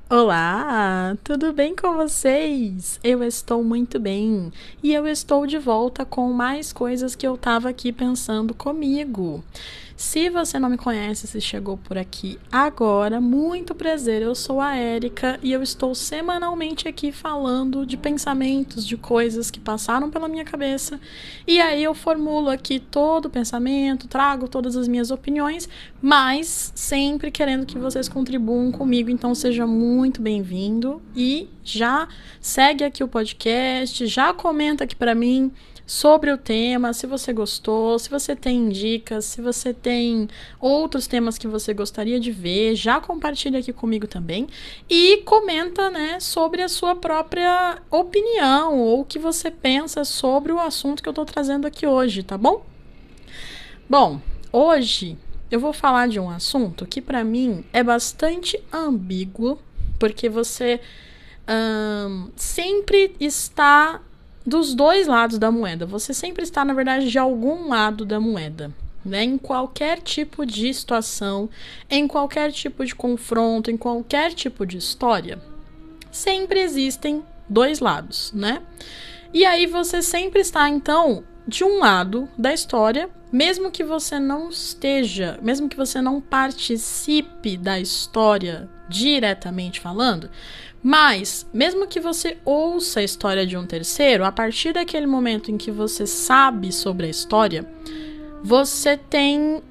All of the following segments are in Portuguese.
Olá, tudo bem com vocês? Eu estou muito bem e eu estou de volta com mais coisas que eu estava aqui pensando comigo. Se você não me conhece, se chegou por aqui agora, muito prazer, eu sou a Érica e eu estou semanalmente aqui falando de pensamentos, de coisas que passaram pela minha cabeça e aí eu formulo aqui todo o pensamento, trago todas as minhas opiniões, mas sempre querendo que vocês contribuam comigo, então seja muito bem-vindo e já segue aqui o podcast, já comenta aqui para mim sobre o tema, se você gostou, se você tem dicas, se você tem outros temas que você gostaria de ver, já compartilha aqui comigo também e comenta, né, sobre a sua própria opinião ou o que você pensa sobre o assunto que eu tô trazendo aqui hoje, tá bom? Bom, hoje eu vou falar de um assunto que para mim é bastante ambíguo, porque você sempre está dos dois lados da moeda. Você sempre está, na verdade, de algum lado da moeda, né? Em qualquer tipo de situação, em qualquer tipo de confronto, em qualquer tipo de história, sempre existem dois lados, né? E aí você sempre está, então, de um lado da história, mesmo que você não esteja, mesmo que você não participe da história diretamente falando, mas mesmo que você ouça a história de um terceiro, a partir daquele momento em que você sabe sobre a história, você tem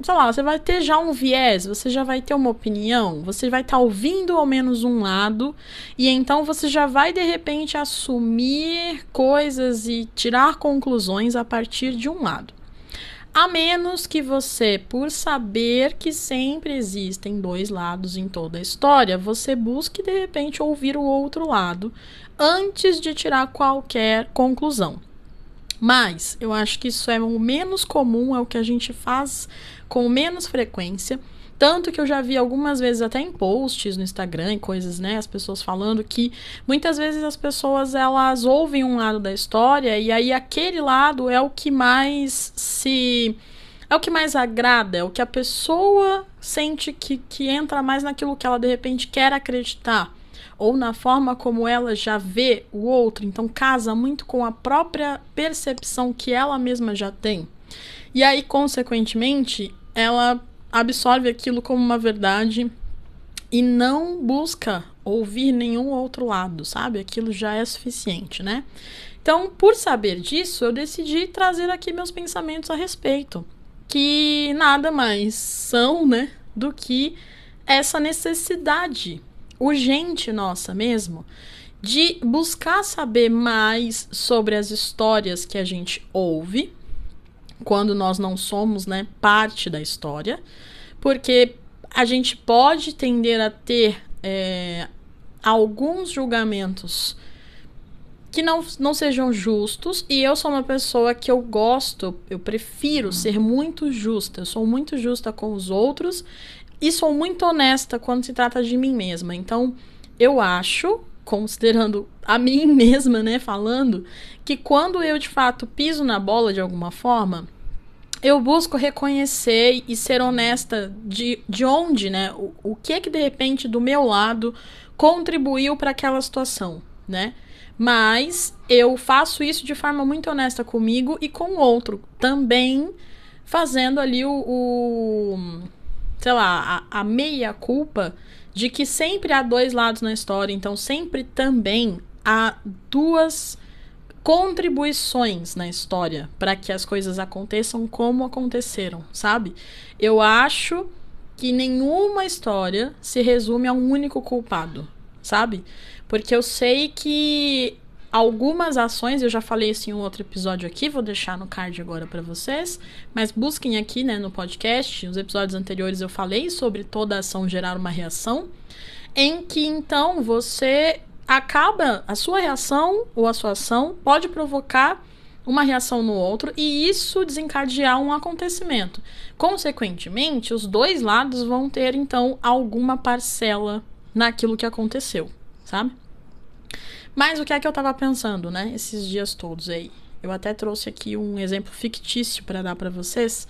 sei lá, você vai ter já um viés, você já vai ter uma opinião, você vai estar ouvindo ao menos um lado, e então você já vai de repente assumir coisas e tirar conclusões a partir de um lado. A menos que você, por saber que sempre existem dois lados em toda a história, você busque de repente ouvir o outro lado antes de tirar qualquer conclusão. Mas eu acho que isso é o menos comum, é o que a gente faz com menos frequência. Tanto que eu já vi algumas vezes até em posts no Instagram e coisas, né? As pessoas falando que muitas vezes as pessoas, elas ouvem um lado da história e aí aquele lado é o que mais é o que mais agrada, é o que a pessoa sente que entra mais naquilo que ela de repente quer acreditar. Ou na forma como ela já vê o outro, então casa muito com a própria percepção que ela mesma já tem. E aí, consequentemente, ela absorve aquilo como uma verdade e não busca ouvir nenhum outro lado, sabe? Aquilo já é suficiente, né? Então, por saber disso, eu decidi trazer aqui meus pensamentos a respeito, que nada mais são, né, do que essa necessidade urgente nossa mesmo de buscar saber mais sobre as histórias que a gente ouve quando nós não somos, né, parte da história, porque a gente pode tender a ter alguns julgamentos que não sejam justos, e eu sou uma pessoa que eu prefiro ser muito justa, eu sou muito justa com os outros e sou muito honesta quando se trata de mim mesma. Então, eu acho, considerando a mim mesma, né, falando, que quando eu, de fato, piso na bola de alguma forma, eu busco reconhecer e ser honesta de onde, né, o que de repente, do meu lado, contribuiu para aquela situação, né? Mas eu faço isso de forma muito honesta comigo e com o outro, também fazendo ali sei lá, a meia-culpa de que sempre há dois lados na história, então sempre também há duas contribuições na história para que as coisas aconteçam como aconteceram, sabe? Eu acho que nenhuma história se resume a um único culpado, sabe? Porque eu sei que algumas ações, eu já falei isso em um outro episódio aqui, vou deixar no card agora para vocês, mas busquem aqui, né, no podcast, nos episódios anteriores eu falei sobre toda ação gerar uma reação, em que então você acaba, a sua reação ou a sua ação pode provocar uma reação no outro e isso desencadear um acontecimento. Consequentemente, os dois lados vão ter então alguma parcela naquilo que aconteceu, sabe? Mas o que é que eu tava pensando, né, esses dias todos aí? Eu até trouxe aqui um exemplo fictício para dar para vocês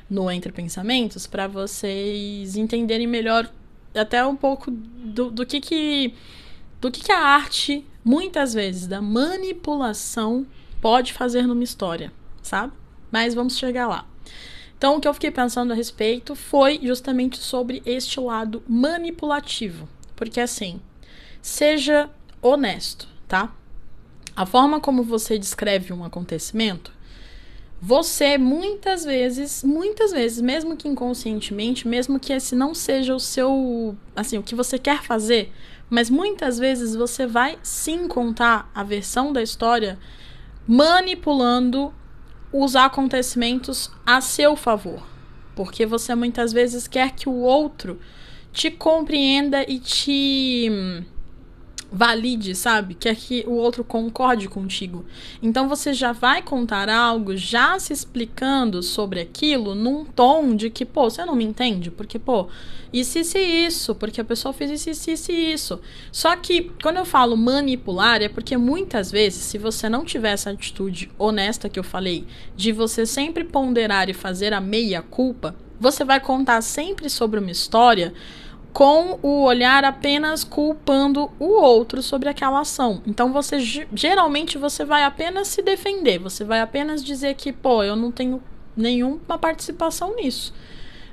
no Entre Pensamentos, para vocês entenderem melhor até um pouco do que a arte, muitas vezes, da manipulação pode fazer numa história, sabe? Mas vamos chegar lá. Então, o que eu fiquei pensando a respeito foi justamente sobre este lado manipulativo. Porque, assim, seja honesto, tá? A forma como você descreve um acontecimento, você muitas vezes, mesmo que inconscientemente, mesmo que esse não seja o seu, assim, o que você quer fazer, mas muitas vezes você vai sim contar a versão da história manipulando os acontecimentos a seu favor. Porque você muitas vezes quer que o outro te compreenda e te valide, sabe? Quer que o outro concorde contigo. Então você já vai contar algo já se explicando sobre aquilo num tom de que, pô, você não me entende? Porque, pô, isso, porque a pessoa fez isso. Só que quando eu falo manipular é porque muitas vezes, se você não tiver essa atitude honesta que eu falei, de você sempre ponderar e fazer a meia-culpa, você vai contar sempre sobre uma história com o olhar apenas culpando o outro sobre aquela ação. Então, geralmente você vai apenas se defender, você vai apenas dizer que, pô, eu não tenho nenhuma participação nisso,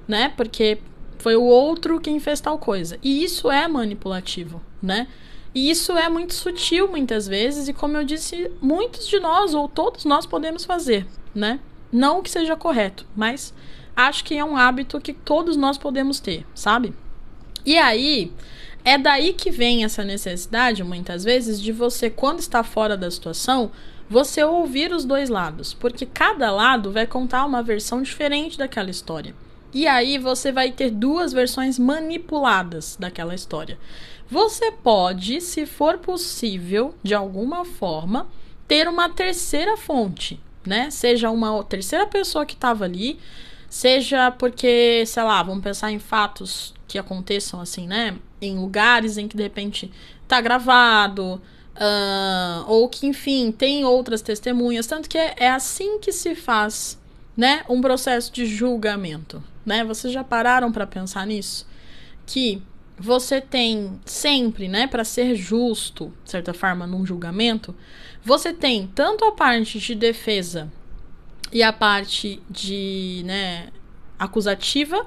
né? Porque foi o outro quem fez tal coisa. E isso é manipulativo, né? E isso é muito sutil muitas vezes e, como eu disse, muitos de nós ou todos nós podemos fazer, né? Não que seja correto, mas acho que é um hábito que todos nós podemos ter, sabe? E aí, é daí que vem essa necessidade, muitas vezes, de você, quando está fora da situação, você ouvir os dois lados. Porque cada lado vai contar uma versão diferente daquela história. E aí você vai ter duas versões manipuladas daquela história. Você pode, se for possível, de alguma forma, ter uma terceira fonte, né? Seja uma terceira pessoa que estava ali, seja porque, sei lá, vamos pensar em fatos que aconteçam assim, né? Em lugares em que de repente tá gravado, ou que, enfim, tem outras testemunhas. Tanto que é assim que se faz, né? Um processo de julgamento, né? Vocês já pararam para pensar nisso? Que você tem sempre, né? Para ser justo, de certa forma, num julgamento, você tem tanto a parte de defesa e a parte de, né, acusativa,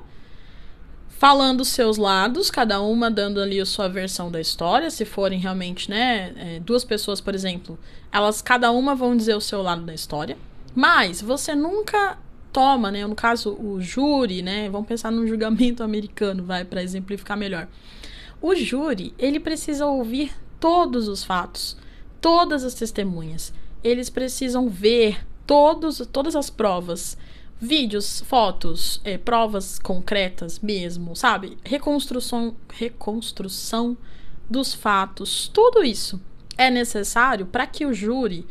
falando os seus lados, cada uma dando ali a sua versão da história, se forem realmente, né, duas pessoas, por exemplo, elas cada uma vão dizer o seu lado da história, mas você nunca toma, né, no caso o júri, né, vamos pensar num julgamento americano, vai, para exemplificar melhor. O júri, ele precisa ouvir todos os fatos, todas as testemunhas, eles precisam ver todas as provas, vídeos, fotos, provas concretas mesmo, sabe? Reconstrução dos fatos, tudo isso é necessário para que o júri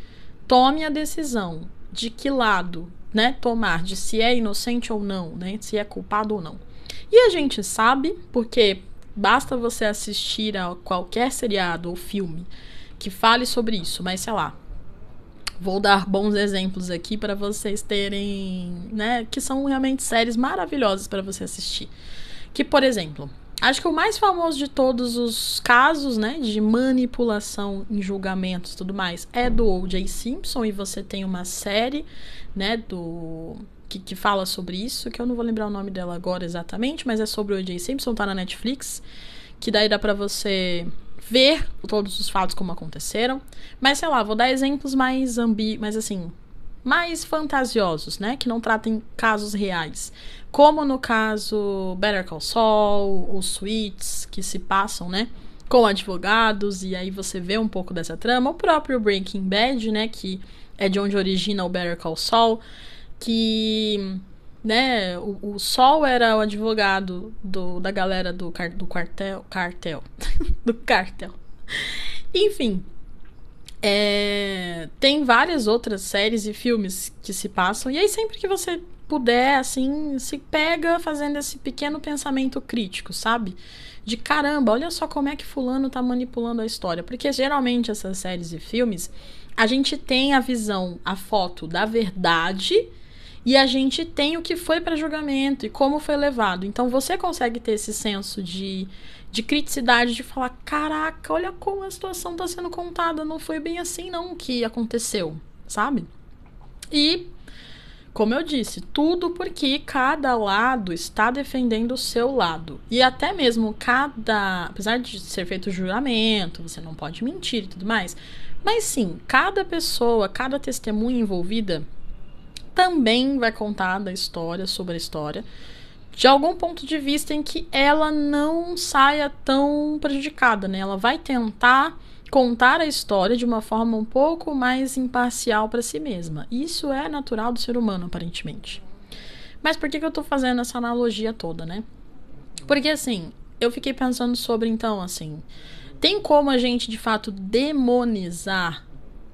tome a decisão de que lado, né, tomar, de se é inocente ou não, né, se é culpado ou não. E a gente sabe, porque basta você assistir a qualquer seriado ou filme que fale sobre isso, mas sei lá, vou dar bons exemplos aqui para vocês terem, né, que são realmente séries maravilhosas para você assistir. Que, por exemplo, acho que o mais famoso de todos os casos, né, de manipulação em julgamentos e tudo mais é do O.J. Simpson, e você tem uma série, né, que fala sobre isso, que eu não vou lembrar o nome dela agora exatamente, mas é sobre o O.J. Simpson, tá na Netflix, que daí dá pra você ver todos os fatos como aconteceram. Mas, sei lá, vou dar exemplos mais mais fantasiosos, né? Que não tratem casos reais. Como no caso Better Call Saul, os Suits, que se passam, né, com advogados, e aí você vê um pouco dessa trama. O próprio Breaking Bad, né, que é de onde origina o Better Call Saul, que, né, o Saul era o advogado da galera do cartel. Do cartel. Enfim, tem várias outras séries e filmes que se passam, e aí sempre que você puder, assim, se pega fazendo esse pequeno pensamento crítico, sabe? De caramba, olha só como é que fulano tá manipulando a história. Porque geralmente essas séries e filmes, a gente tem a visão, a foto da verdade e a gente tem o que foi para julgamento e como foi levado. Então você consegue ter esse senso de criticidade, de falar, caraca, olha como a situação está sendo contada, não foi bem assim não que aconteceu, sabe? E, como eu disse, tudo porque cada lado está defendendo o seu lado. E até mesmo apesar de ser feito julgamento, você não pode mentir e tudo mais, mas sim, cada pessoa, cada testemunha envolvida também vai contar da história, sobre a história, de algum ponto de vista em que ela não saia tão prejudicada, né? Ela vai tentar contar a história de uma forma um pouco mais imparcial para si mesma. Isso é natural do ser humano, aparentemente. Mas por que eu tô fazendo essa analogia toda, né? Porque, assim, eu fiquei pensando sobre, então, assim, tem como a gente, de fato, demonizar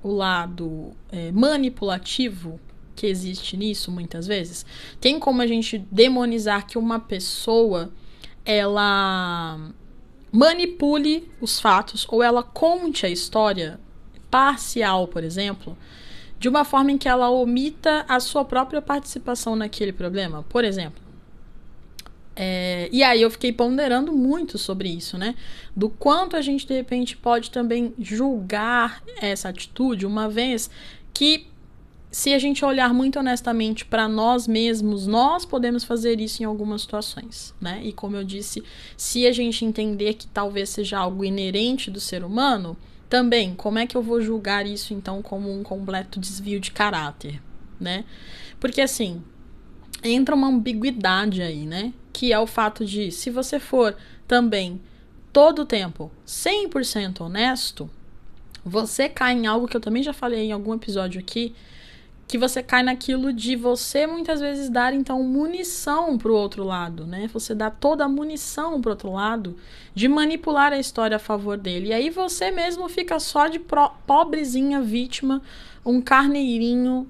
o lado manipulativo que existe nisso, muitas vezes? Tem como a gente demonizar que uma pessoa, ela manipule os fatos ou ela conte a história parcial, por exemplo, de uma forma em que ela omita a sua própria participação naquele problema, por exemplo. E aí eu fiquei ponderando muito sobre isso, né? Do quanto a gente, de repente, pode também julgar essa atitude, uma vez que, se a gente olhar muito honestamente para nós mesmos, nós podemos fazer isso em algumas situações, né? E como eu disse, se a gente entender que talvez seja algo inerente do ser humano, também, como é que eu vou julgar isso, então, como um completo desvio de caráter, né? Porque, assim, entra uma ambiguidade aí, né? Que é o fato de, se você for também, todo o tempo, 100% honesto, você cai em algo que eu também já falei em algum episódio aqui, que você cai naquilo de você muitas vezes dar, então, munição pro outro lado, né? Você dá toda a munição pro outro lado de manipular a história a favor dele. E aí você mesmo fica só de pobrezinha vítima, um carneirinho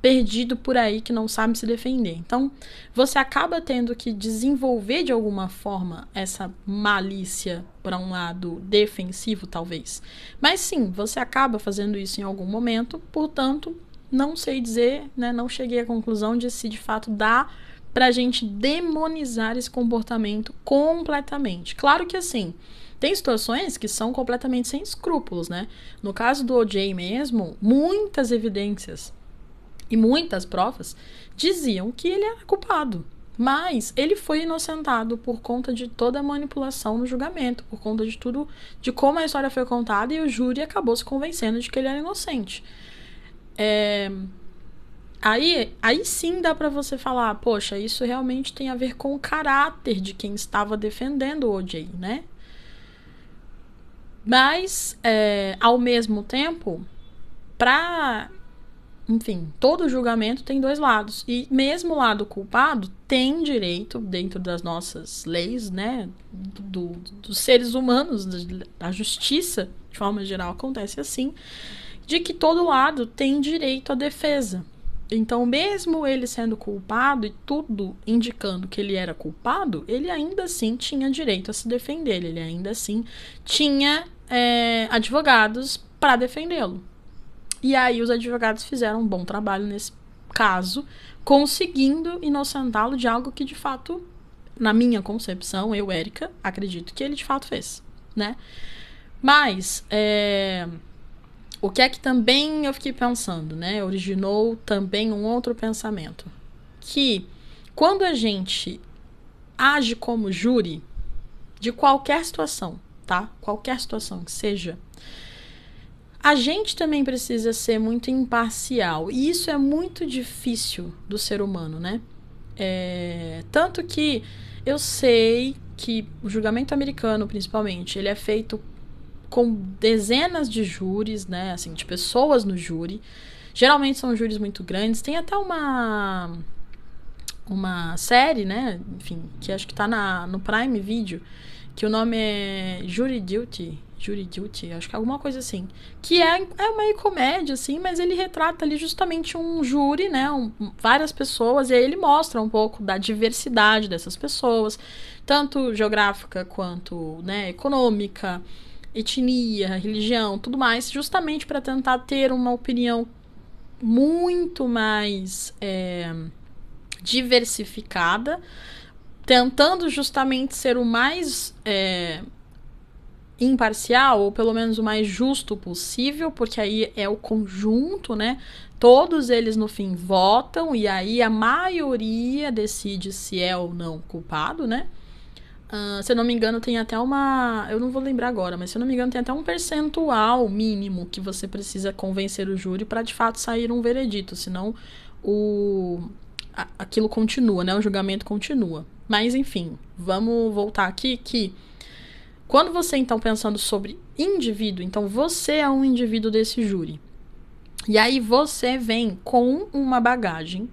perdido por aí que não sabe se defender. Então, você acaba tendo que desenvolver de alguma forma essa malícia para um lado defensivo, talvez. Mas sim, você acaba fazendo isso em algum momento, portanto, não sei dizer, né, não cheguei à conclusão de se de fato dá pra gente demonizar esse comportamento completamente. Claro que assim, tem situações que são completamente sem escrúpulos, né? No caso do O.J. mesmo, muitas evidências e muitas provas diziam que ele era culpado. Mas ele foi inocentado por conta de toda a manipulação no julgamento, por conta de tudo, de como a história foi contada, e o júri acabou se convencendo de que ele era inocente. Aí sim dá pra você falar, poxa, isso realmente tem a ver com o caráter de quem estava defendendo o O.J., né? Mas, ao mesmo tempo, enfim, todo julgamento tem dois lados. E mesmo o lado culpado tem direito, dentro das nossas leis, né? Dos seres humanos, da justiça, de forma geral, acontece assim, de que todo lado tem direito à defesa. Então, mesmo ele sendo culpado e tudo indicando que ele era culpado, ele ainda assim tinha direito a se defender. Ele ainda assim tinha advogados para defendê-lo. E aí os advogados fizeram um bom trabalho nesse caso, conseguindo inocentá-lo de algo que, de fato, na minha concepção, eu, Érica, acredito que ele de fato fez, né? Mas, o que é que também eu fiquei pensando, né? Originou também um outro pensamento. Que quando a gente age como júri de qualquer situação, tá? Qualquer situação que seja, a gente também precisa ser muito imparcial. E isso é muito difícil do ser humano, né? Tanto que eu sei que o julgamento americano, principalmente, ele é feito com dezenas de júris, né, assim, de pessoas no júri. Geralmente são júris muito grandes. Tem até uma série, né, enfim, que acho que tá no Prime Video, que o nome é Jury Duty, acho que é alguma coisa assim, que é uma comédia, assim, mas ele retrata ali justamente um júri, né, várias pessoas, e aí ele mostra um pouco da diversidade dessas pessoas, tanto geográfica quanto, né, econômica, etnia, religião, tudo mais, justamente para tentar ter uma opinião muito mais diversificada, tentando justamente ser o mais imparcial, ou pelo menos o mais justo possível, porque aí é o conjunto, né? Todos eles no fim votam e aí a maioria decide se é ou não culpado, né? Se eu não me engano, tem até uma... Eu não vou lembrar agora, mas se eu não me engano, tem até um percentual mínimo que você precisa convencer o júri para de fato sair um veredito, senão aquilo continua, né? O julgamento continua. Mas, enfim, vamos voltar aqui que quando você, então, pensando sobre indivíduo, então você é um indivíduo desse júri. E aí você vem com uma bagagem,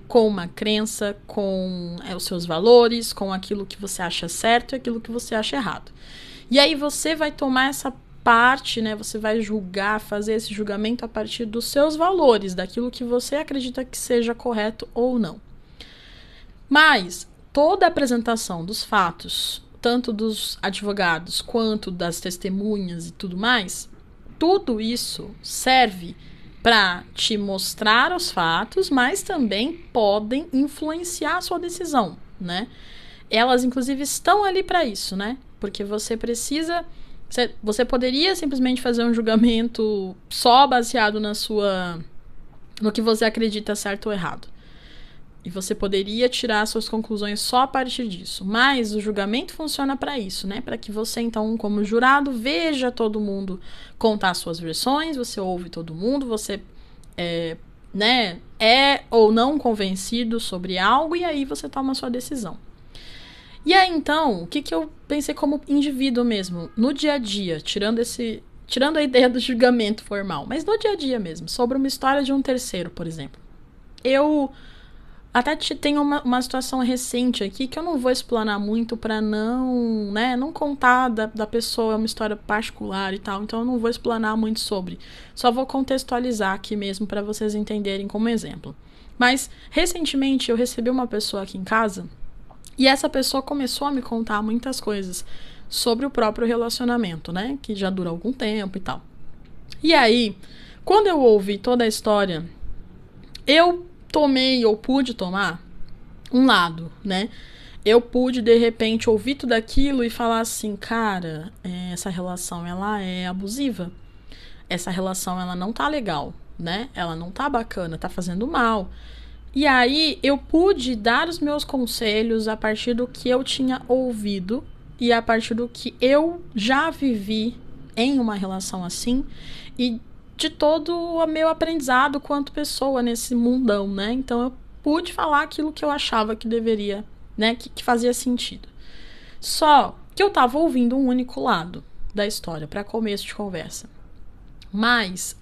com uma crença, com os seus valores, com aquilo que você acha certo e aquilo que você acha errado. E aí você vai tomar essa parte, né? Você vai julgar, fazer esse julgamento a partir dos seus valores, daquilo que você acredita que seja correto ou não. Mas toda a apresentação dos fatos, tanto dos advogados quanto das testemunhas e tudo mais, tudo isso serve para te mostrar os fatos, mas também podem influenciar a sua decisão, né? Elas, inclusive, estão ali para isso, né? Porque você precisa... Você poderia simplesmente fazer um julgamento só baseado no que você acredita certo ou errado. E você poderia tirar suas conclusões só a partir disso. Mas o julgamento funciona para isso, né? Para que você, então, como jurado, veja todo mundo contar suas versões, você ouve todo mundo, você é ou não convencido sobre algo, e aí você toma a sua decisão. E aí, então, o que eu pensei como indivíduo mesmo, no dia a dia, tirando a ideia do julgamento formal, mas no dia a dia mesmo, sobre uma história de um terceiro, por exemplo. Eu até tenho uma situação recente aqui que eu não vou explanar muito para não contar da pessoa, é uma história particular e tal, então eu não vou explanar muito sobre. Só vou contextualizar aqui mesmo para vocês entenderem como exemplo. Mas, recentemente, eu recebi uma pessoa aqui em casa e essa pessoa começou a me contar muitas coisas sobre o próprio relacionamento, né? Que já dura algum tempo e tal. E aí, quando eu ouvi toda a história, eu pude tomar um lado, né? Eu pude, de repente, ouvir tudo aquilo e falar assim, cara, essa relação, ela é abusiva. Essa relação, ela não tá legal, né? Ela não tá bacana, tá fazendo mal. E aí, eu pude dar os meus conselhos a partir do que eu tinha ouvido e a partir do que eu já vivi em uma relação assim e de todo o meu aprendizado quanto pessoa nesse mundão, né? Então eu pude falar aquilo que eu achava que deveria, né? Que fazia sentido. Só que eu tava ouvindo um único lado da história para começo de conversa. Mas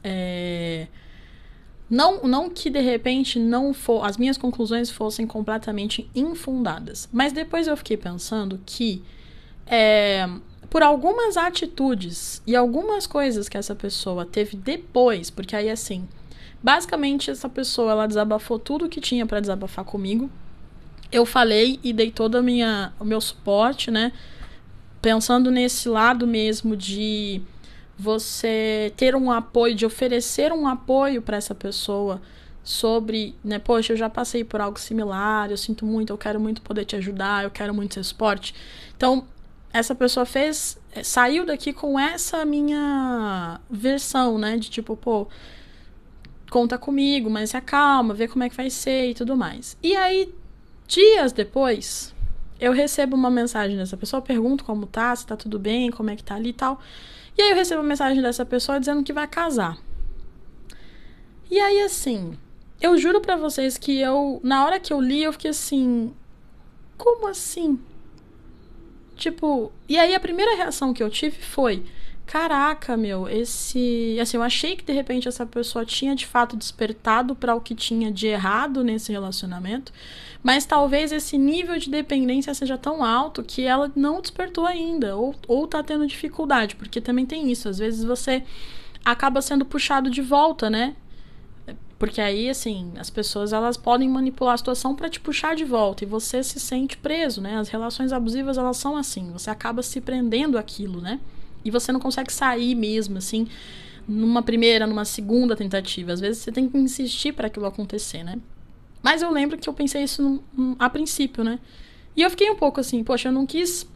não que de repente as minhas conclusões fossem completamente infundadas. Mas depois eu fiquei pensando que por algumas atitudes e algumas coisas que essa pessoa teve depois, porque aí assim, basicamente essa pessoa, ela desabafou tudo que tinha para desabafar comigo. Eu falei e dei todo o meu suporte, né? Pensando nesse lado mesmo de você ter um apoio, de oferecer um apoio para essa pessoa sobre, né? Poxa, eu já passei por algo similar, eu sinto muito, eu quero muito poder te ajudar, eu quero muito seu suporte. Então, essa pessoa saiu daqui com essa minha versão, né? De tipo, conta comigo, mas se acalma, vê como é que vai ser e tudo mais. E aí, dias depois, eu recebo uma mensagem dessa pessoa, pergunto como tá, se tá tudo bem, como é que tá ali e tal. E aí eu recebo uma mensagem dessa pessoa dizendo que vai casar. E aí, assim, eu juro pra vocês que na hora que eu li, eu fiquei assim, como assim? Tipo, e aí a primeira reação que eu tive foi, caraca, meu, assim, eu achei que de repente essa pessoa tinha de fato despertado para o que tinha de errado nesse relacionamento, mas talvez esse nível de dependência seja tão alto que ela não despertou ainda, ou tá tendo dificuldade, porque também tem isso, às vezes você acaba sendo puxado de volta, né? Porque aí, assim, as pessoas, elas podem manipular a situação para te puxar de volta e você se sente preso, né? As relações abusivas, elas são assim, você acaba se prendendo àquilo, né? e você não consegue sair mesmo, assim, numa primeira, numa segunda tentativa. Às vezes você tem que insistir para aquilo acontecer, né? Mas eu lembro que eu pensei isso a princípio, né? E eu fiquei um pouco assim, poxa, eu não quis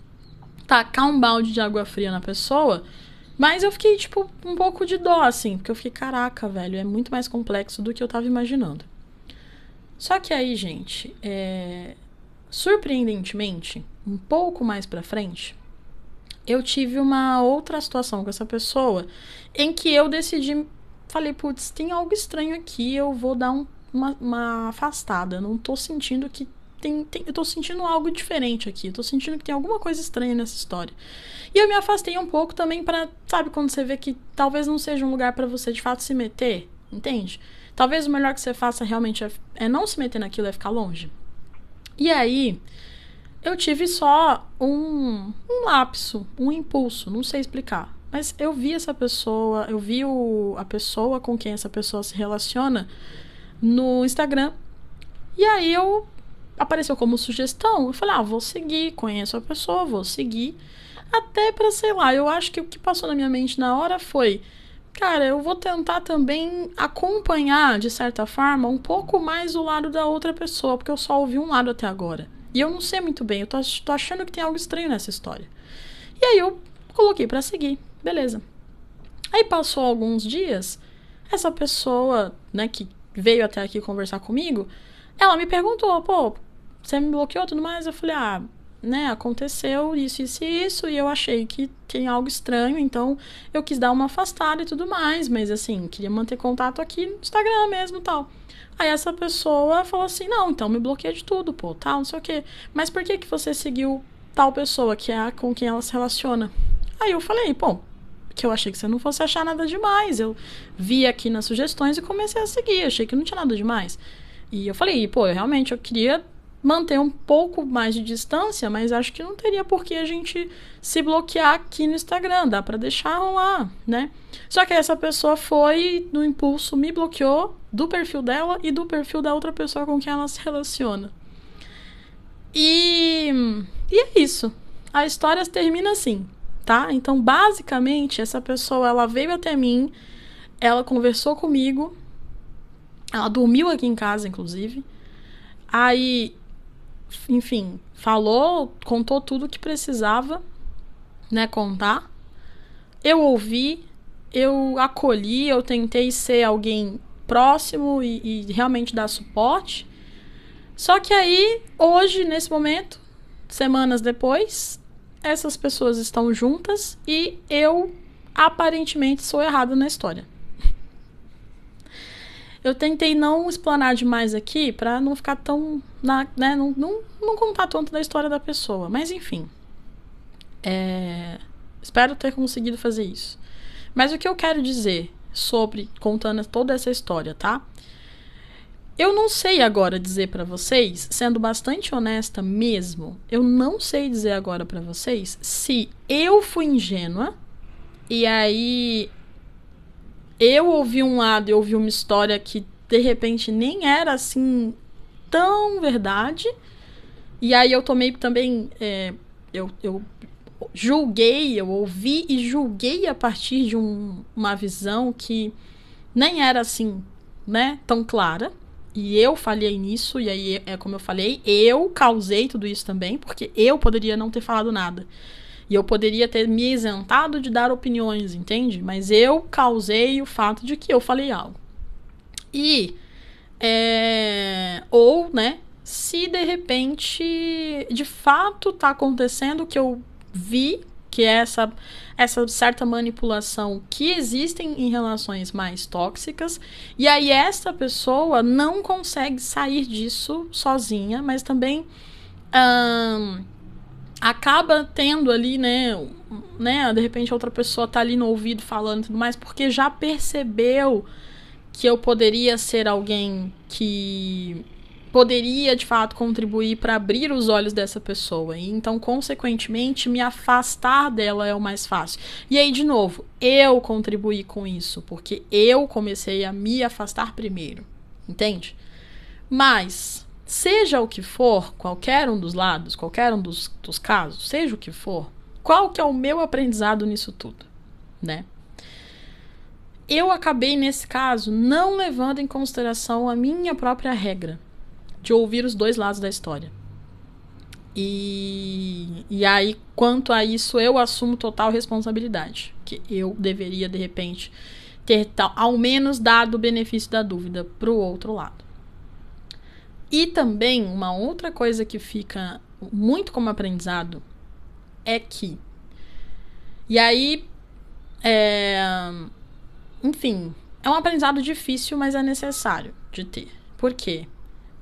tacar um balde de água fria na pessoa, mas eu fiquei, tipo, um pouco de dó, assim, porque eu fiquei, caraca, velho, é muito mais complexo do que eu tava imaginando. Só que aí, gente, surpreendentemente, um pouco mais pra frente, eu tive uma outra situação com essa pessoa em que eu decidi, falei, putz, tem algo estranho aqui, eu vou dar uma afastada. Não tô sentindo que eu tô sentindo algo diferente aqui, eu tô sentindo que tem alguma coisa estranha nessa história. E eu me afastei um pouco também pra, sabe, quando você vê que talvez não seja um lugar pra você de fato se meter, entende? Talvez o melhor que você faça realmente é não se meter naquilo, é ficar longe. E aí, eu tive só um lapso, um impulso, não sei explicar. Mas eu vi essa pessoa, eu vi a pessoa com quem essa pessoa se relaciona no Instagram. E aí apareceu como sugestão. Eu falei, vou seguir, conheço a pessoa, vou seguir. Até pra, sei lá, eu acho que o que passou na minha mente na hora foi, cara, eu vou tentar também acompanhar, de certa forma, um pouco mais o lado da outra pessoa, porque eu só ouvi um lado até agora. E eu não sei muito bem, eu tô achando que tem algo estranho nessa história. E aí eu coloquei pra seguir, beleza. Aí passou alguns dias, essa pessoa, né, que veio até aqui conversar comigo, ela me perguntou, pô, você me bloqueou e tudo mais? Eu falei, né, aconteceu isso, e eu achei que tem algo estranho, então eu quis dar uma afastada e tudo mais, mas assim, queria manter contato aqui no Instagram mesmo e tal. Aí essa pessoa falou assim, não, então me bloqueia de tudo, pô, tal, não sei o quê. Mas por que você seguiu tal pessoa, que é a com quem ela se relaciona? Aí eu falei, pô, que eu achei que você não fosse achar nada demais. Eu vi aqui nas sugestões e comecei a seguir, achei que não tinha nada demais. E eu falei, pô, eu queria manter um pouco mais de distância, mas acho que não teria por que a gente se bloquear aqui no Instagram, dá pra deixar rolar, né? Só que essa pessoa foi, no impulso, me bloqueou do perfil dela e do perfil da outra pessoa com quem ela se relaciona. E é isso. A história termina assim, tá? Então, basicamente, essa pessoa, ela veio até mim, ela conversou comigo, ela dormiu aqui em casa, inclusive. Aí, enfim, falou, contou tudo o que precisava, né, contar. Eu ouvi, eu acolhi, eu tentei ser alguém próximo e realmente dar suporte. Só que aí, hoje, nesse momento, semanas depois, essas pessoas estão juntas e eu, aparentemente, sou errada na história. Eu tentei não explanar demais aqui pra não ficar tão, né, não contar tanto da história da pessoa. Mas, enfim. Espero ter conseguido fazer isso. Mas o que eu quero dizer sobre, contando toda essa história, tá? Eu não sei agora dizer pra vocês, sendo bastante honesta mesmo, eu não sei dizer agora pra vocês se eu fui ingênua e aí eu ouvi um lado e ouvi uma história que de repente nem era assim tão verdade, e aí eu tomei também, eu julguei, eu ouvi e julguei a partir de uma visão que nem era assim, né, tão clara. E eu falhei nisso, e aí, como eu falei, eu causei tudo isso também, porque eu poderia não ter falado nada. E eu poderia ter me isentado de dar opiniões, entende? Mas eu causei o fato de que eu falei algo. E, ou, né, se de repente, de fato tá acontecendo o que eu vi, que é essa certa manipulação que existem em relações mais tóxicas, e aí essa pessoa não consegue sair disso sozinha, mas também acaba tendo ali, né, de repente outra pessoa tá ali no ouvido falando e tudo mais, porque já percebeu que eu poderia ser alguém que poderia, de fato, contribuir para abrir os olhos dessa pessoa. E então, consequentemente, me afastar dela é o mais fácil. E aí, de novo, eu contribuí com isso, porque eu comecei a me afastar primeiro. Entende? Mas, seja o que for, qualquer um dos lados, qualquer um dos casos, seja o que for, qual que é o meu aprendizado nisso tudo, né? Eu acabei, nesse caso, não levando em consideração a minha própria regra de ouvir os dois lados da história. E aí, quanto a isso, eu assumo total responsabilidade. Que eu deveria, de repente, ter ao menos dado o benefício da dúvida pro outro lado. E também, uma outra coisa que fica muito como aprendizado é que... E aí, enfim, é um aprendizado difícil, mas é necessário de ter. Por quê?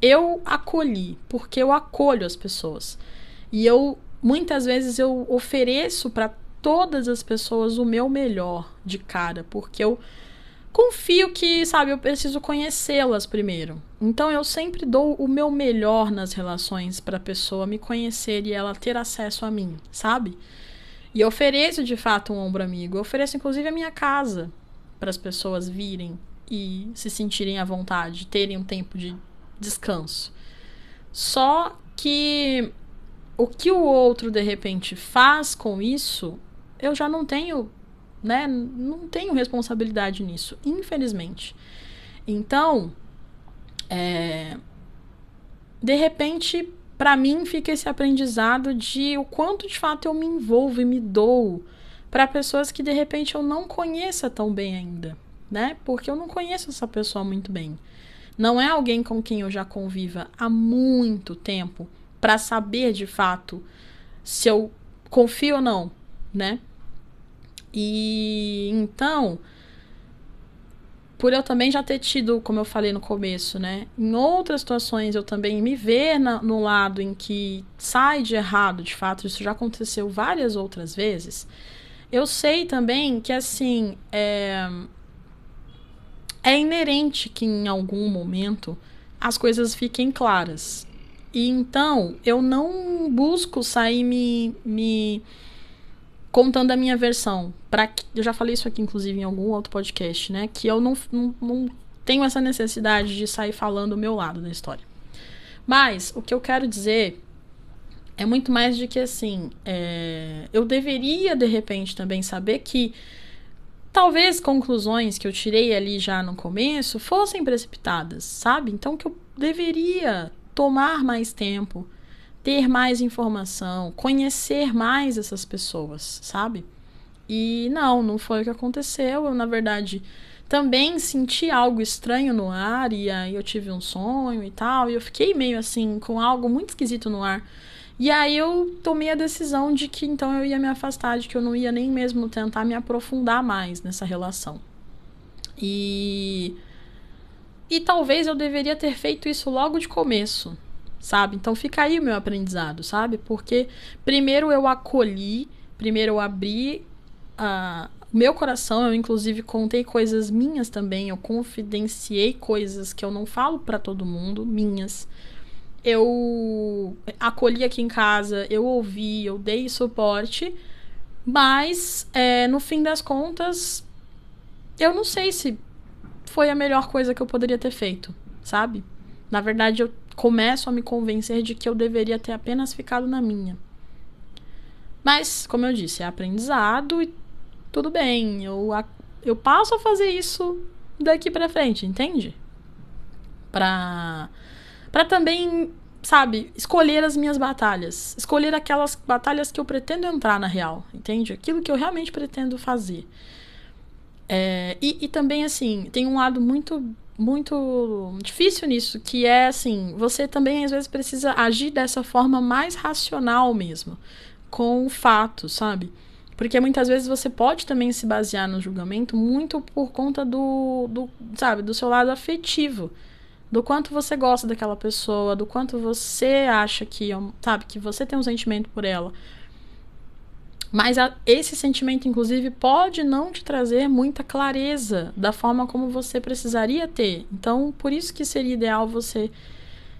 Eu acolhi, porque eu acolho as pessoas. E muitas vezes eu ofereço para todas as pessoas o meu melhor de cara, porque eu confio que, sabe, eu preciso conhecê-las primeiro. Então eu sempre dou o meu melhor nas relações para a pessoa me conhecer e ela ter acesso a mim, sabe? E eu ofereço de fato um ombro amigo. Eu ofereço inclusive a minha casa para as pessoas virem e se sentirem à vontade, terem um tempo de descanso. Só que o que o outro de repente faz com isso, eu já não tenho, né? Não tenho responsabilidade nisso, infelizmente. Então, de repente, para mim fica esse aprendizado de o quanto de fato eu me envolvo e me dou para pessoas que de repente eu não conheça tão bem ainda, né? Porque eu não conheço essa pessoa muito bem. Não é alguém com quem eu já conviva há muito tempo para saber de fato se eu confio ou não, né? E então, por eu também já ter tido, como eu falei no começo, né? Em outras situações eu também me ver no lado em que sai de errado, de fato, isso já aconteceu várias outras vezes. Eu sei também que, assim, é inerente que em algum momento as coisas fiquem claras. E então, eu não busco sair me contando a minha versão. Eu já falei isso aqui, inclusive, em algum outro podcast, né? Que eu não tenho essa necessidade de sair falando o meu lado da história. Mas, o que eu quero dizer é muito mais de que, assim, eu deveria, de repente, também saber que talvez conclusões que eu tirei ali já no começo fossem precipitadas, sabe? Então que eu deveria tomar mais tempo, ter mais informação, conhecer mais essas pessoas, sabe? E não foi o que aconteceu. Eu, na verdade, também senti algo estranho no ar e aí eu tive um sonho e tal, e eu fiquei meio assim, com algo muito esquisito no ar. E aí eu tomei a decisão de que então eu ia me afastar, de que eu não ia nem mesmo tentar me aprofundar mais nessa relação. E talvez eu deveria ter feito isso logo de começo, sabe? Então fica aí o meu aprendizado, sabe? Porque primeiro eu acolhi, primeiro eu abri o meu coração, eu inclusive contei coisas minhas também, eu confidenciei coisas que eu não falo pra todo mundo, minhas. Eu acolhi aqui em casa, eu ouvi, eu dei suporte, mas no fim das contas, eu não sei se foi a melhor coisa que eu poderia ter feito, sabe? Na verdade, eu começo a me convencer de que eu deveria ter apenas ficado na minha. Mas, como eu disse, é aprendizado e tudo bem, eu passo a fazer isso daqui pra frente, entende? Pra também, sabe, escolher as minhas batalhas. Escolher aquelas batalhas que eu pretendo entrar na real, entende? Aquilo que eu realmente pretendo fazer. E também, assim, tem um lado muito, muito difícil nisso, que é, assim, você também, às vezes, precisa agir dessa forma mais racional mesmo, com fatos, sabe? Porque muitas vezes você pode também se basear no julgamento muito por conta sabe, do seu lado afetivo. Do quanto você gosta daquela pessoa, do quanto você acha que, sabe, que você tem um sentimento por ela. Mas esse sentimento, inclusive, pode não te trazer muita clareza da forma como você precisaria ter. Então, por isso que seria ideal você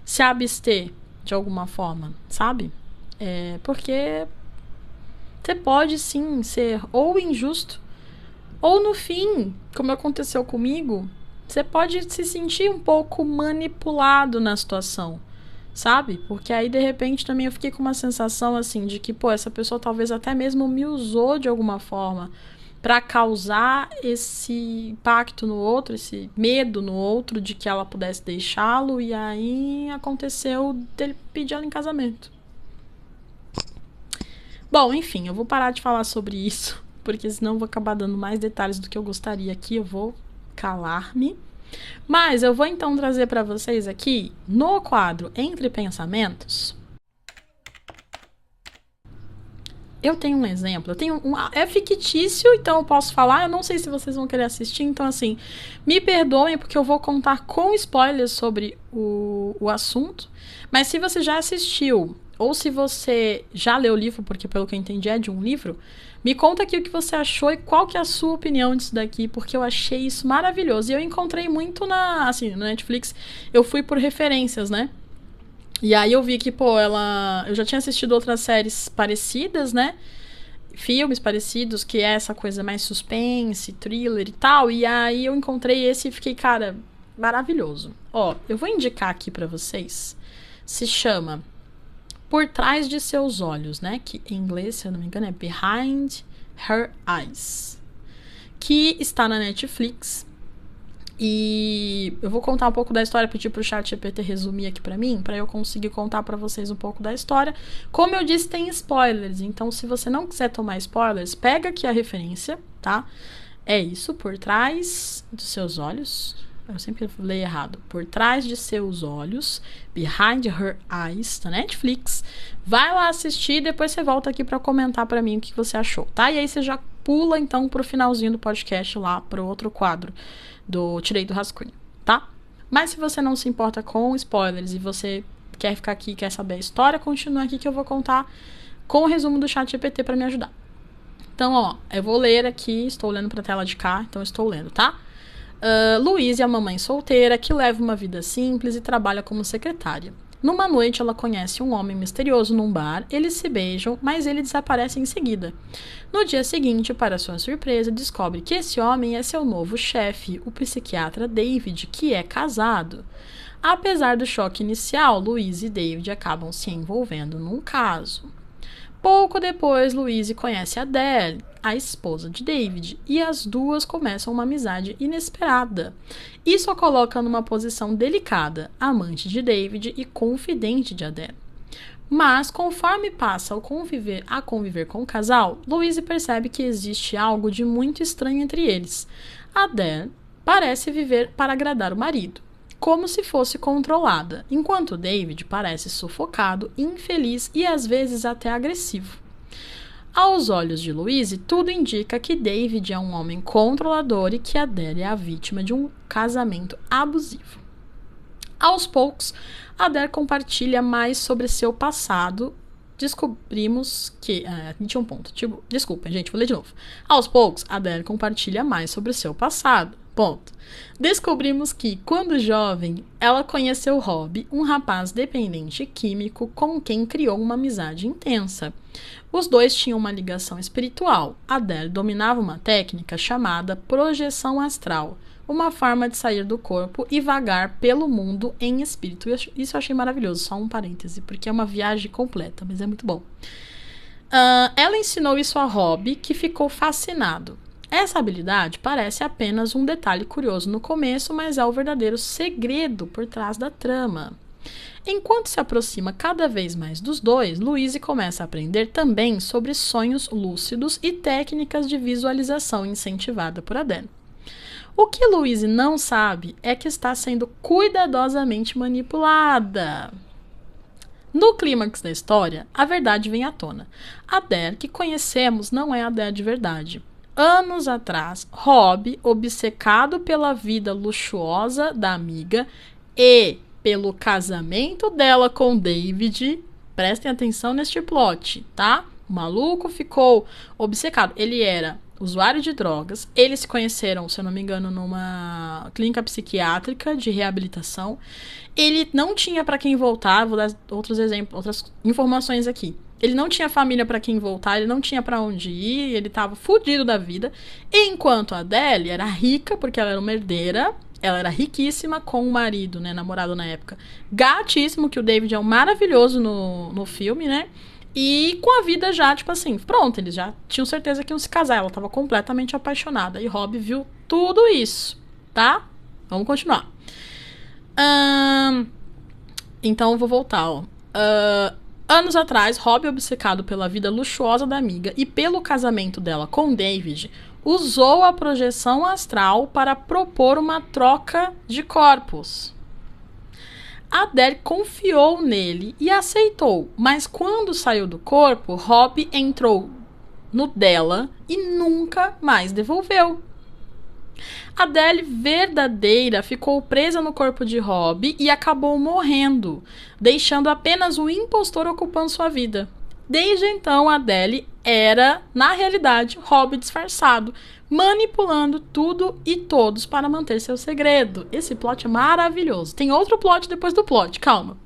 se abster de alguma forma, sabe? Porque você pode, sim, ser ou injusto, ou no fim, como aconteceu comigo, você pode se sentir um pouco manipulado na situação, sabe? Porque aí, de repente, também eu fiquei com uma sensação, assim, de que, pô, essa pessoa talvez até mesmo me usou de alguma forma pra causar esse impacto no outro, esse medo no outro de que ela pudesse deixá-lo, e aí aconteceu dele pedir ela em casamento. Bom, enfim, eu vou parar de falar sobre isso, porque senão eu vou acabar dando mais detalhes do que eu gostaria aqui, eu vou calar-me. Mas eu vou então trazer para vocês aqui, no quadro Entre Pensamentos, eu tenho um exemplo. É fictício, então eu posso falar. Eu não sei se vocês vão querer assistir, então assim, me perdoem porque eu vou contar com spoilers sobre o assunto. Mas se você já assistiu, ou se você já leu o livro, porque pelo que eu entendi é de um livro, me conta aqui o que você achou e qual que é a sua opinião disso daqui, porque eu achei isso maravilhoso. E eu encontrei muito no Netflix, eu fui por referências, né? E aí eu vi que, pô, eu já tinha assistido outras séries parecidas, né? Filmes parecidos, que é essa coisa mais suspense, thriller e tal. E aí eu encontrei esse e fiquei, cara, maravilhoso. Ó, eu vou indicar aqui pra vocês. Se chama Por Trás de Seus Olhos, né? Que em inglês, se eu não me engano, é Behind Her Eyes. Que está na Netflix. E eu vou contar um pouco da história, pedir pro ChatGPT resumir aqui pra mim, pra eu conseguir contar pra vocês um pouco da história. Como eu disse, tem spoilers, então se você não quiser tomar spoilers, pega aqui a referência, tá? É isso, Por Trás dos Seus Olhos. Eu sempre leio errado. Por Trás de Seus Olhos, Behind Her Eyes, da Netflix. Vai lá assistir e depois você volta aqui pra comentar pra mim o que você achou, tá? E aí você já pula então pro finalzinho do podcast lá, pro outro quadro do Tirei do Rascunho, tá? Mas se você não se importa com spoilers e você quer ficar aqui, quer saber a história, continua aqui que eu vou contar com o resumo do ChatGPT pra me ajudar. Então, ó, eu vou ler aqui, estou lendo pra tela de cá, então estou lendo, tá? Louise é uma mãe solteira que leva uma vida simples e trabalha como secretária. Numa noite, ela conhece um homem misterioso num bar, eles se beijam, mas ele desaparece em seguida. No dia seguinte, para sua surpresa, descobre que esse homem é seu novo chefe, o psiquiatra David, que é casado. Apesar do choque inicial, Louise e David acabam se envolvendo num caso. Pouco depois, Louise conhece Adele, a esposa de David, e as duas começam uma amizade inesperada. Isso a coloca numa posição delicada, amante de David e confidente de Adele. Mas, conforme passa a conviver com o casal, Louise percebe que existe algo de muito estranho entre eles. Adele parece viver para agradar o marido, como se fosse controlada, enquanto David parece sufocado, infeliz e às vezes até agressivo. Aos olhos de Louise, tudo indica que David é um homem controlador e que Adele é a vítima de um casamento abusivo. Aos poucos, Adele compartilha mais sobre seu passado. Descobrimos que... tinha um ponto. Desculpa, gente, vou ler de novo. Aos poucos, Adele compartilha mais sobre seu passado. Ponto. Descobrimos que, quando jovem, ela conheceu Rob, um rapaz dependente químico com quem criou uma amizade intensa. Os dois tinham uma ligação espiritual. Adele dominava uma técnica chamada projeção astral, uma forma de sair do corpo e vagar pelo mundo em espírito. Isso eu achei maravilhoso, só um parêntese, porque é uma viagem completa, mas é muito bom. Ela ensinou isso a Rob, que ficou fascinado. Essa habilidade parece apenas um detalhe curioso no começo, mas é o verdadeiro segredo por trás da trama. Enquanto se aproxima cada vez mais dos dois, Louise começa a aprender também sobre sonhos lúcidos e técnicas de visualização incentivada por Adele. O que Louise não sabe é que está sendo cuidadosamente manipulada. No clímax da história, a verdade vem à tona. Adele que conhecemos não é a Adele de verdade. Anos atrás, Rob, obcecado pela vida luxuosa da amiga e pelo casamento dela com David, prestem atenção neste plot, tá? O maluco ficou obcecado. Ele era usuário de drogas. Eles se conheceram, se eu não me engano, numa clínica psiquiátrica de reabilitação. Ele não tinha para quem voltar. Vou dar outros exemplos, outras informações aqui. Ele não tinha família para quem voltar, ele não tinha para onde ir, ele tava fudido da vida. Enquanto a Adele era rica, porque ela era uma herdeira, Ela era riquíssima com o marido, né? Namorado na época. Gatíssimo, que o David é um maravilhoso no filme, né? E com a vida já, tipo assim, pronto, eles já tinham certeza que iam se casar. Ela tava completamente apaixonada. E Rob viu tudo isso, tá? Vamos continuar. Então eu vou voltar, ó. Anos atrás, Rob, obcecado pela vida luxuosa da amiga e pelo casamento dela com David, usou a projeção astral para propor uma troca de corpos. Adele confiou nele e aceitou, mas quando saiu do corpo, Rob entrou no dela e nunca mais devolveu. Adele verdadeira ficou presa no corpo de Rob e acabou morrendo, deixando apenas o impostor ocupando sua vida. Desde então, Adele era, na realidade, Rob disfarçado, manipulando tudo e todos para manter seu segredo. Esse plot é maravilhoso. Tem outro plot depois do plot, calma.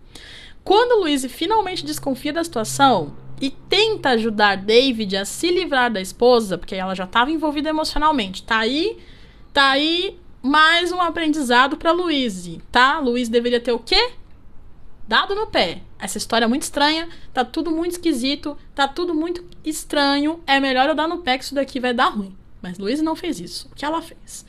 Quando Louise finalmente desconfia da situação e tenta ajudar David a se livrar da esposa, porque ela já estava envolvida emocionalmente, tá aí mais um aprendizado pra Louise, tá? Louise deveria ter o quê? Dado no pé. Essa história é muito estranha, tá tudo muito esquisito, tá tudo muito estranho. É melhor eu dar no pé que isso daqui vai dar ruim. Mas Louise não fez isso. O que ela fez?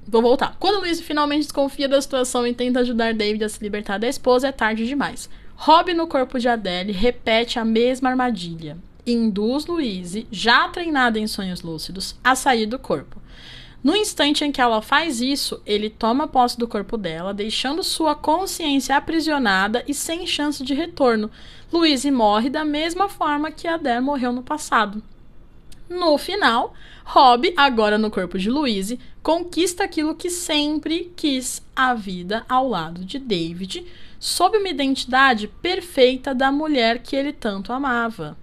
Vou voltar. Quando Louise finalmente desconfia da situação e tenta ajudar David a se libertar da esposa, é tarde demais. Rob, no corpo de Adele, repete a mesma armadilha. Induz Louise, já treinada em sonhos lúcidos, a sair do corpo. No instante em que ela faz isso, ele toma posse do corpo dela, deixando sua consciência aprisionada e sem chance de retorno. Louise morre da mesma forma que Adele morreu no passado. No final, Rob, agora no corpo de Louise, conquista aquilo que sempre quis: a vida ao lado de David, sob uma identidade perfeita da mulher que ele tanto amava.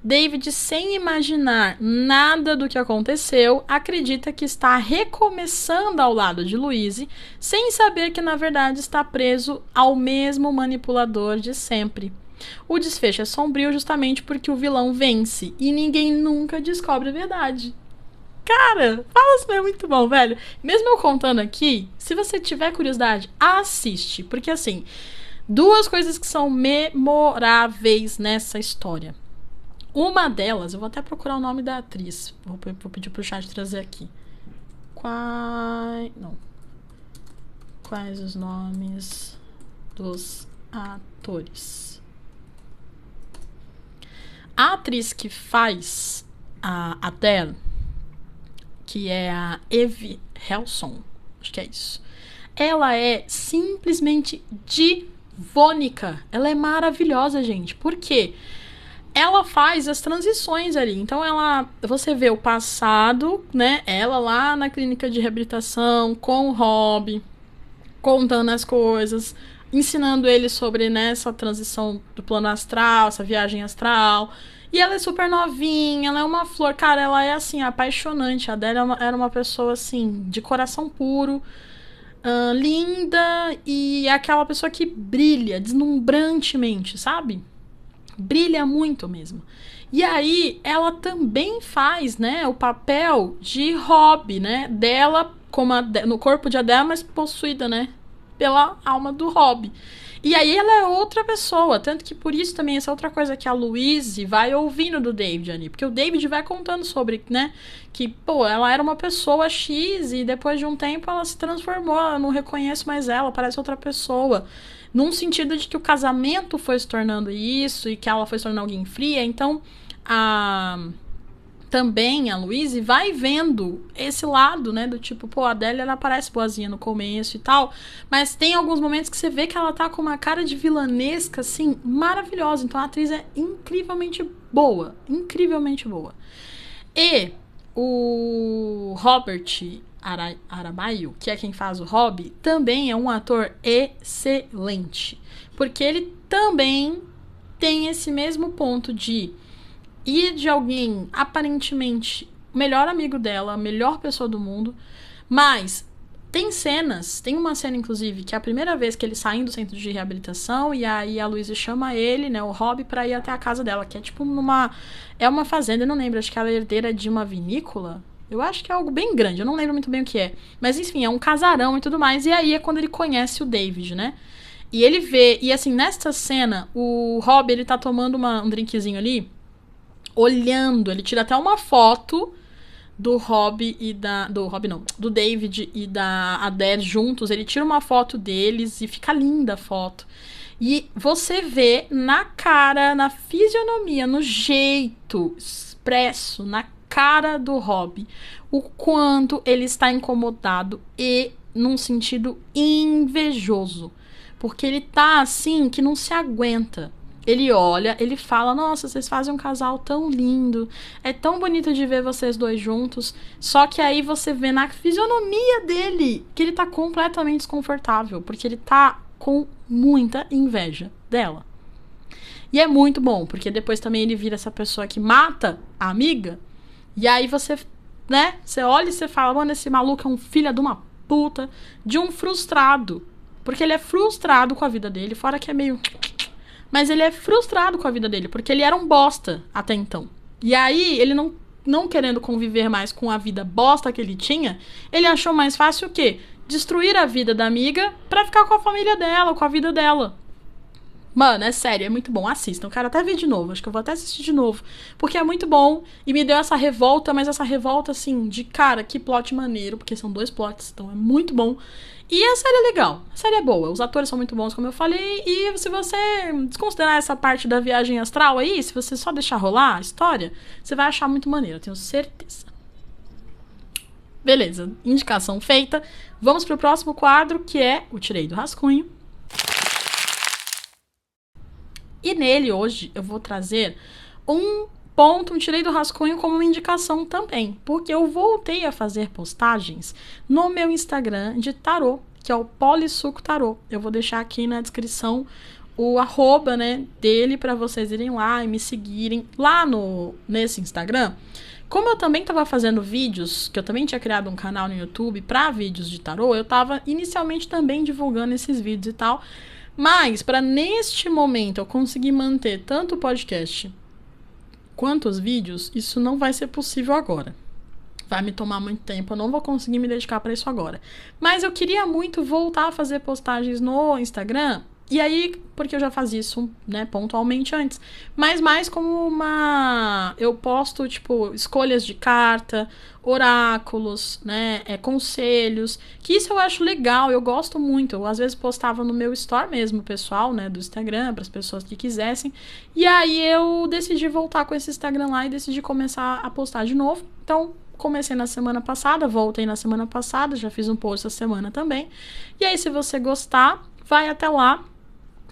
David, sem imaginar nada do que aconteceu, acredita que está recomeçando ao lado de Louise, sem saber que na verdade está preso ao mesmo manipulador de sempre. O desfecho é sombrio justamente porque o vilão vence e ninguém nunca descobre a verdade. Cara, fala isso, é muito bom, velho. Mesmo eu contando aqui, se você tiver curiosidade, assiste. Porque assim, duas coisas que são memoráveis nessa história. Uma delas, eu vou até procurar o nome da atriz. Vou pedir pro chat trazer aqui. Quais os nomes dos atores? A atriz que faz a Adele, que é a Eve Helson, acho que é isso. Ela é simplesmente divônica. Ela é maravilhosa, gente. Por quê? Ela faz as transições ali. Então, você vê o passado, né? Ela lá na clínica de reabilitação, com o Rob, contando as coisas, ensinando ele sobre, né, essa transição do plano astral, essa viagem astral. E ela é super novinha, ela é uma flor. Cara, ela é, assim, apaixonante. A Adele era uma pessoa, assim, de coração puro, linda, e é aquela pessoa que brilha deslumbrantemente, sabe? Brilha muito mesmo. E aí, ela também faz, né, o papel de Rob, né, dela como no corpo de Adele, mas possuída, né, pela alma do Rob. E aí ela é outra pessoa, tanto que por isso também essa outra coisa que a Louise vai ouvindo do David ali, porque o David vai contando sobre, né, que, pô, ela era uma pessoa X e depois de um tempo ela se transformou, ela não reconhece mais ela, parece outra pessoa. Num sentido de que o casamento foi se tornando isso e que ela foi se tornando alguém fria. Então, também a Louise vai vendo esse lado, né? Do tipo, pô, a Adele, ela parece boazinha no começo e tal. Mas tem alguns momentos que você vê que ela tá com uma cara de vilanesca, assim, maravilhosa. Então, a atriz é incrivelmente boa. Incrivelmente boa. E o Robert Aramayo, que é quem faz o Rob, também é um ator excelente, porque ele também tem esse mesmo ponto de ir de alguém aparentemente o melhor amigo dela, a melhor pessoa do mundo, mas tem uma cena inclusive que é a primeira vez que eles saem do centro de reabilitação e aí a Louise chama ele, né, o Rob, pra ir até a casa dela, que é tipo uma fazenda, eu não lembro, acho que ela é herdeira de uma vinícola. Eu acho que é algo bem grande, eu não lembro muito bem o que é. Mas enfim, é um casarão e tudo mais. E aí é quando ele conhece o David, né? E ele vê... E assim, nesta cena, o Rob, ele tá tomando um drinkzinho ali, olhando. Ele tira até uma foto do Rob e da... Do Rob não. Do David e da Adele juntos. Ele tira uma foto deles e fica linda a foto. E você vê na cara, na fisionomia, no jeito expresso, na cara do Rob, o quanto ele está incomodado e num sentido invejoso. Porque ele tá assim que não se aguenta. Ele olha, ele fala, nossa, vocês fazem um casal tão lindo, é tão bonito de ver vocês dois juntos, só que aí você vê na fisionomia dele que ele tá completamente desconfortável, porque ele tá com muita inveja dela. E é muito bom, porque depois também ele vira essa pessoa que mata a amiga, e aí você, né, você olha e você fala, mano, esse maluco é um filho de uma puta, de um frustrado, porque ele é frustrado com a vida dele, fora que é meio... Mas ele é frustrado com a vida dele, porque ele era um bosta até então. E aí, ele não querendo conviver mais com a vida bosta que ele tinha, ele achou mais fácil o quê? Destruir a vida da amiga pra ficar com a família dela, com a vida dela. Mano, é sério, é muito bom. Assistam. Eu quero até ver de novo. Acho que eu vou até assistir de novo. Porque é muito bom. E me deu essa revolta, mas essa revolta, assim, de cara, que plot maneiro. Porque são 2 plots, então é muito bom. E a série é legal. A série é boa. Os atores são muito bons, como eu falei. E se você desconsiderar essa parte da viagem astral aí, se você só deixar rolar a história, você vai achar muito maneiro, eu tenho certeza. Beleza, indicação feita. Vamos pro próximo quadro, que é o Tirei do Rascunho. E nele, hoje, eu vou trazer um Tirei do Rascunho como uma indicação também. Porque eu voltei a fazer postagens no meu Instagram de tarô, que é o Polissuco Tarô. Eu vou deixar aqui na descrição o arroba, né, dele para vocês irem lá e me seguirem lá nesse Instagram. Como eu também estava fazendo vídeos, que eu também tinha criado um canal no YouTube para vídeos de tarô, eu estava inicialmente também divulgando esses vídeos e tal. Mas, para neste momento eu conseguir manter tanto o podcast quanto os vídeos, isso não vai ser possível agora. Vai me tomar muito tempo, eu não vou conseguir me dedicar para isso agora. Mas eu queria muito voltar a fazer postagens no Instagram. E aí, porque eu já fazia isso, né, pontualmente antes. Mas mais como eu posto, tipo, escolhas de carta, oráculos, né, conselhos. Que isso eu acho legal, eu gosto muito. Eu, às vezes, postava no meu store mesmo, pessoal, né, do Instagram, para as pessoas que quisessem. E aí eu decidi voltar com esse Instagram lá e decidi começar a postar de novo. Então, comecei na semana passada, voltei na semana passada, já fiz um post essa semana também. E aí, se você gostar, vai até lá.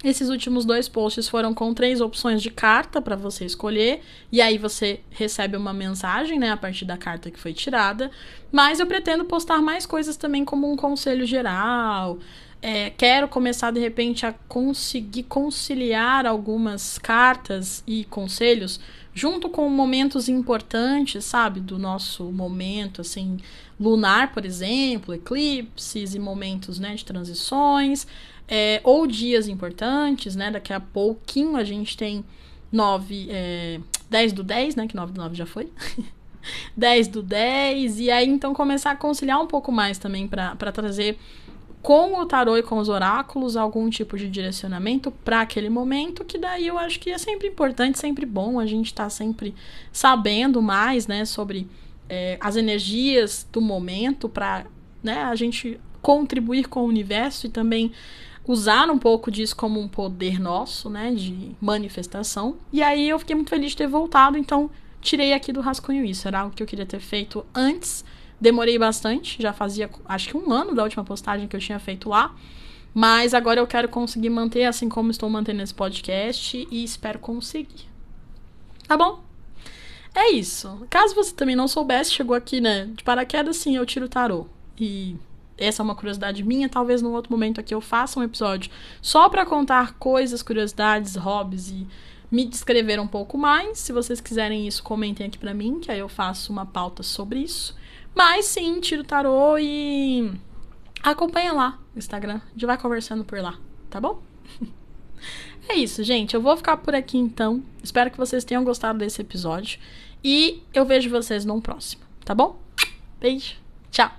Esses últimos 2 posts foram com 3 opções de carta para você escolher. E aí você recebe uma mensagem, né, a partir da carta que foi tirada. Mas eu pretendo postar mais coisas também, como um conselho geral. Quero começar, de repente, a conseguir conciliar algumas cartas e conselhos junto com momentos importantes, sabe? Do nosso momento, assim, lunar, por exemplo, eclipses e momentos, né, de transições. Ou dias importantes, né? Daqui a pouquinho a gente tem 10 do 10, né? Que 9 do 9 já foi. 10 do 10. E aí, então, começar a conciliar um pouco mais também para trazer com o tarô e com os oráculos algum tipo de direcionamento para aquele momento, que daí eu acho que é sempre importante, sempre bom a gente tá sempre sabendo mais, né? Sobre as energias do momento para, né, a gente contribuir com o universo e também usar um pouco disso como um poder nosso, né, de manifestação. E aí eu fiquei muito feliz de ter voltado, então tirei aqui do rascunho isso. Era algo que eu queria ter feito antes. Demorei bastante, já fazia acho que 1 ano da última postagem que eu tinha feito lá. Mas agora eu quero conseguir manter, assim como estou mantendo esse podcast, e espero conseguir. Tá bom? É isso. Caso você também não soubesse, chegou aqui, né, de paraquedas, sim, eu tiro tarô. E essa é uma curiosidade minha, talvez num outro momento aqui eu faça um episódio só pra contar coisas, curiosidades, hobbies e me descrever um pouco mais. Se vocês quiserem isso, comentem aqui pra mim, que aí eu faço uma pauta sobre isso. Mas sim, tiro tarô e acompanha lá no Instagram, a gente vai conversando por lá, tá bom? É isso, gente, eu vou ficar por aqui então. Espero que vocês tenham gostado desse episódio e eu vejo vocês num próximo, tá bom? Beijo. Tchau.